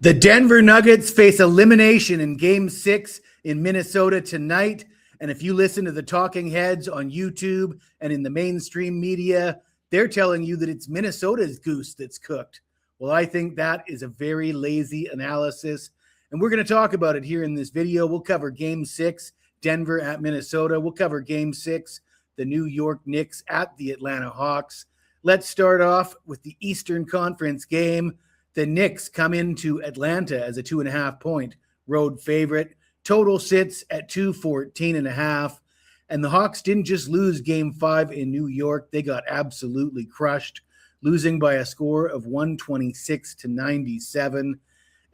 The Denver Nuggets face elimination in Game 6 in Minnesota tonight. And if you listen to the talking heads on YouTube and in the mainstream media, they're telling you that it's Minnesota's goose that's cooked. Well, I think that is a very lazy analysis. And we're going to talk about it here in this video. We'll cover Game 6, Denver at Minnesota. We'll cover Game 6, the New York Knicks at the Atlanta Hawks. Let's start off with the Eastern Conference game. The Knicks come into Atlanta as a 2.5-point road favorite. Total sits at 214.5. And the Hawks didn't just lose Game 5 in New York. They got absolutely crushed, losing by a score of 126-97.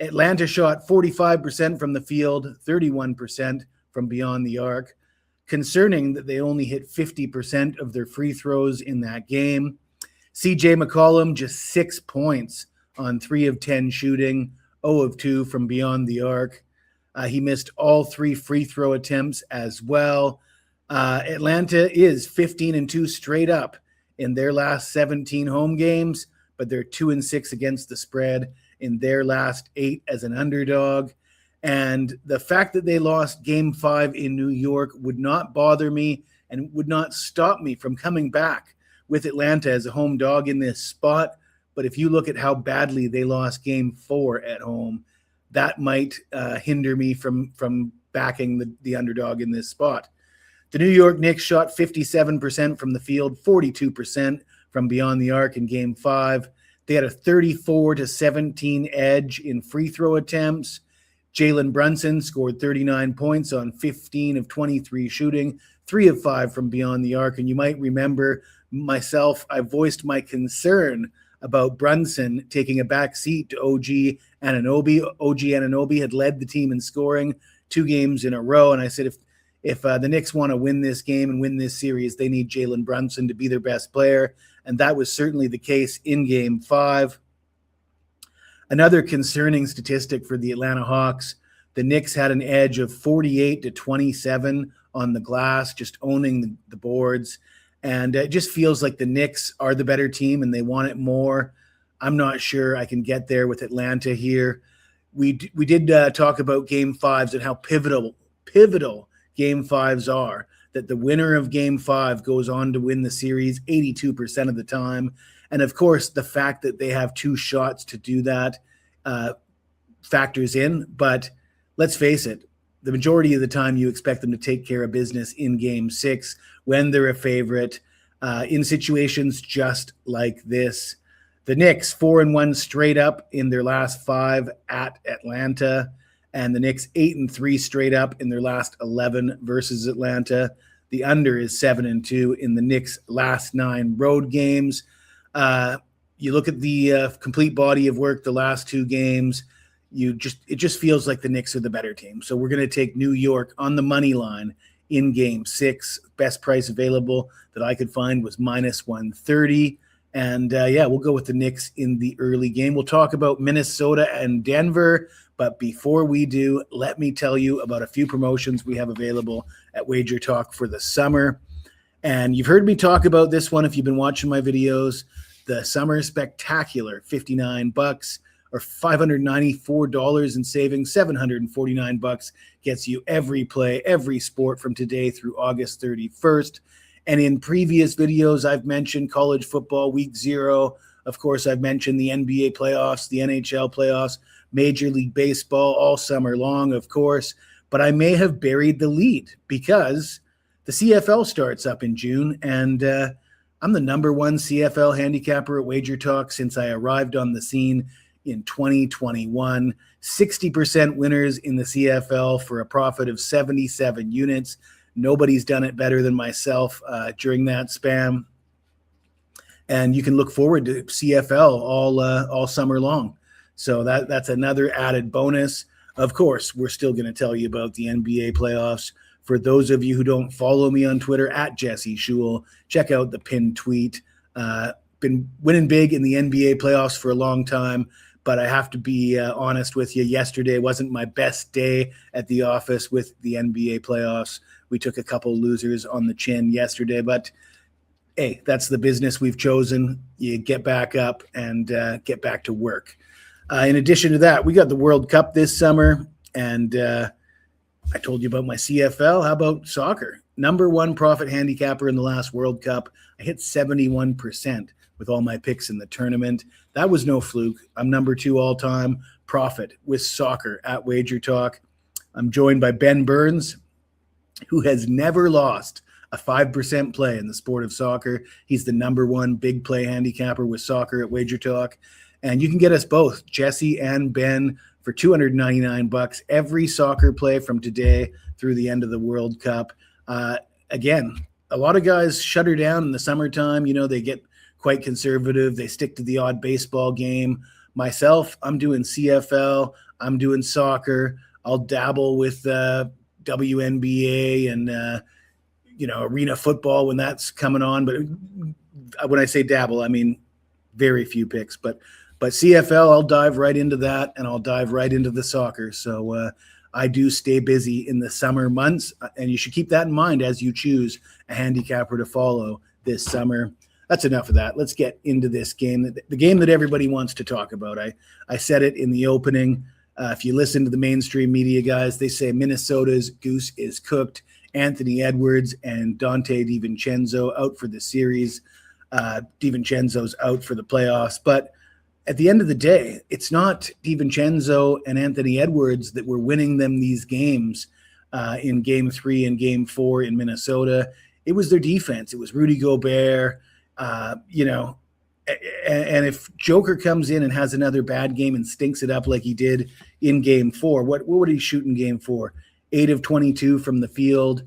Atlanta shot 45% from the field, 31% from beyond the arc. Concerning that they only hit 50% of their free throws in that game. CJ McCollum, just 6 points on 3 of 10 shooting, 0 of 2 from beyond the arc. He missed all 3 free throw attempts as well. Atlanta is 15-2 straight up in their last 17 home games, but they're 2-6 against the spread in their last 8 as an underdog. And the fact that they lost Game 5 in New York would not bother me and would not stop me from coming back with Atlanta as a home dog in this spot. But if you look at how badly they lost Game 4 at home, that might hinder me from backing the underdog in this spot. The New York Knicks shot 57% from the field, 42% from beyond the arc in Game 5. They had a 34-17 edge in free throw attempts. Jalen Brunson scored 39 points on 15 of 23 shooting, 3 of 5 from beyond the arc. And you might remember myself, I voiced my concern about Brunson taking a back seat to OG Anunoby. OG Anunoby had led the team in scoring 2 games in a row. And I said, if the Knicks want to win this game and win this series, they need Jalen Brunson to be their best player. And that was certainly the case in Game 5. Another concerning statistic for the Atlanta Hawks, the Knicks had an edge of 48-27 on the glass, just owning the boards. And it just feels like the Knicks are the better team and they want it more. I'm not sure I can get there with Atlanta here. We did talk about Game 5s and how pivotal Game 5s are, that the winner of Game 5 goes on to win the series 82% of the time. And, of course, the fact that they have 2 shots to do that factors in. But let's face it, the majority of the time you expect them to take care of business in Game 6 when they're a favorite in situations just like this. The Knicks 4-1 straight up in their last 5 at Atlanta, and the Knicks 8-3 straight up in their last 11 versus Atlanta. The under is 7-2 in the Knicks' last 9 road games. You look at the complete body of work the last 2 games. It just feels like the Knicks are the better team. So we're going to take New York on the money line in Game 6. Best price available that I could find was -130. And we'll go with the Knicks in the early game. We'll talk about Minnesota and Denver. But before we do, let me tell you about a few promotions we have available at WagerTalk for the summer. And you've heard me talk about this one if you've been watching my videos. The Summer Spectacular, $59 or $594 in savings. $749 gets you every play, every sport from today through August 31st. And in previous videos, I've mentioned college football week 0. Of course, I've mentioned the NBA playoffs, the NHL playoffs, Major League Baseball all summer long, of course. But I may have buried the lead because the CFL starts up in June, and I'm the #1 CFL handicapper at WagerTalk since I arrived on the scene in 2021. 60% winners in the CFL for a profit of 77 units. Nobody's done it better than myself during that span. And you can look forward to CFL all summer long. So that's another added bonus. Of course, we're still going to tell you about the NBA playoffs. For those of you who don't follow me on Twitter, at Jesse Schule, check out the pinned tweet. Been winning big in the NBA playoffs for a long time, but I have to be honest with you. Yesterday wasn't my best day at the office with the NBA playoffs. We took a couple losers on the chin yesterday, but hey, that's the business we've chosen. You get back up and get back to work. In addition to that, we got the World Cup this summer, and I told you about my CFL. How about soccer? Number one profit handicapper in the last World Cup. I hit 71% with all my picks in the tournament. That was no fluke. I'm number 2 all-time profit with soccer at WagerTalk. I'm joined by Ben Burns, who has never lost a 5% play in the sport of soccer. He's the number 1 big play handicapper with soccer at WagerTalk. And you can get us both, Jesse and Ben, for $299 every soccer play from today through the end of the World Cup. Again, a lot of guys shut her down in the summertime. You know, they get quite conservative. They stick to the odd baseball game. Myself, I'm doing CFL. I'm doing soccer. I'll dabble with WNBA and, arena football when that's coming on. But when I say dabble, I mean very few picks. But CFL, I'll dive right into that, and I'll dive right into the soccer. So I do stay busy in the summer months, and you should keep that in mind as you choose a handicapper to follow this summer. That's enough of that. Let's get into this game, the game that everybody wants to talk about. I said it in the opening. If you listen to the mainstream media guys, they say Minnesota's goose is cooked. Anthony Edwards and Dante DiVincenzo out for the series. DiVincenzo's out for the playoffs. But at the end of the day, it's not DiVincenzo and Anthony Edwards that were winning them these games in Game 3 and Game 4 in Minnesota. It was their defense. It was Rudy Gobert. And if Joker comes in and has another bad game and stinks it up like he did in Game 4, what would he shoot in Game 4? 8 of 22 from the field.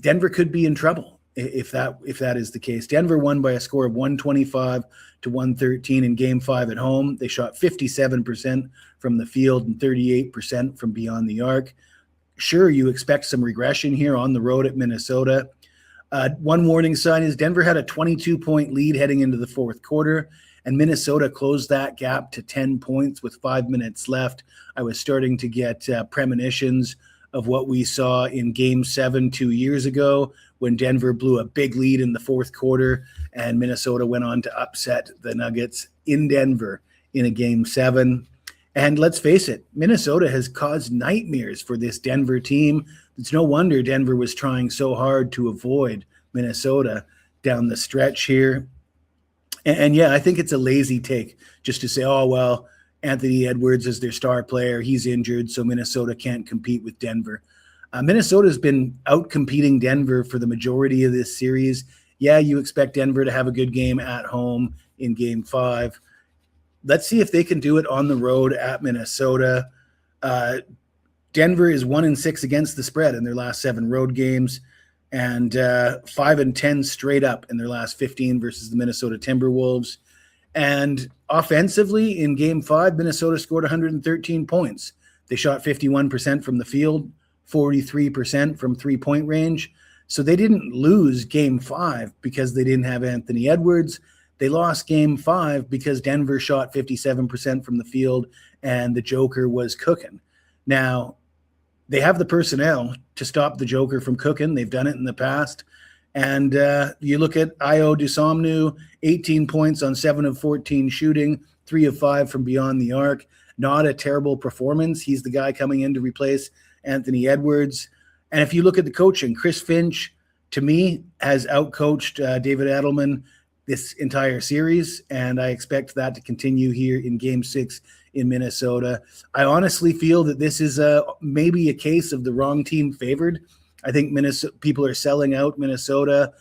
Denver could be in trouble if that is the case. Denver won by a score of 125 to 113 in Game 5 at home. They shot 57% from the field and 38% from beyond the arc. Sure, you expect some regression here on the road at Minnesota. One warning sign is Denver had a 22-point lead heading into the fourth quarter, and Minnesota closed that gap to 10 points with 5 minutes left. I was starting to get premonitions of what we saw in Game 7 2 years ago when Denver blew a big lead in the fourth quarter and Minnesota went on to upset the Nuggets in Denver in a Game 7. And let's face it, Minnesota has caused nightmares for this Denver team. It's no wonder Denver was trying so hard to avoid Minnesota down the stretch here. And yeah, I think it's a lazy take just to say, oh, well, Anthony Edwards is their star player. He's injured, so Minnesota can't compete with Denver. Minnesota's been out-competing Denver for the majority of this series. Yeah, you expect Denver to have a good game at home in Game 5. Let's see if they can do it on the road at Minnesota. Denver is 1-6 against the spread in their last 7 road games, and 5-10 straight up in their last 15 versus the Minnesota Timberwolves. And offensively, in Game 5, Minnesota scored 113 points. They shot 51% from the field, 43% from three-point range. So they didn't lose Game 5 because they didn't have Anthony Edwards. They lost Game 5 because Denver shot 57% from the field and the Joker was cooking. Now, they have the personnel to stop the Joker from cooking. They've done it in the past. And you look at Ayo Dosunmu, 18 points on 7 of 14 shooting, 3 of 5 from beyond the arc. Not a terrible performance. He's the guy coming in to replace Anthony Edwards. And if you look at the coaching, Chris Finch, to me, has outcoached David Edelman this entire series, and I expect that to continue here in Game 6 in Minnesota. I honestly feel that this is maybe a case of the wrong team favored. I think people are selling out Minnesota,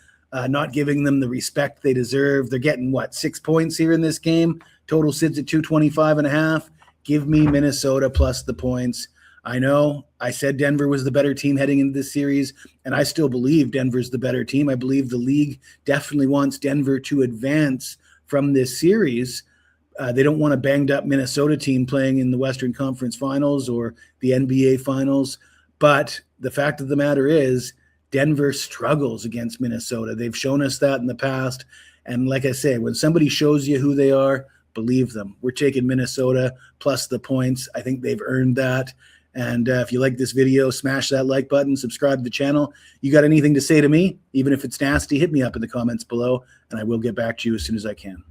not giving them the respect they deserve. They're getting, 6 points here in this game? Total sits at 225.5. Give me Minnesota plus the points. I know I said Denver was the better team heading into this series, and I still believe Denver's the better team. I believe the league definitely wants Denver to advance from this series. They don't want a banged-up Minnesota team playing in the Western Conference Finals or the NBA Finals. But the fact of the matter is Denver struggles against Minnesota. They've shown us that in the past. And like I say, when somebody shows you who they are, believe them. We're taking Minnesota plus the points. I think they've earned that. And if you like this video, smash that like button, subscribe to the channel. You got anything to say to me, even if it's nasty, hit me up in the comments below, and I will get back to you as soon as I can.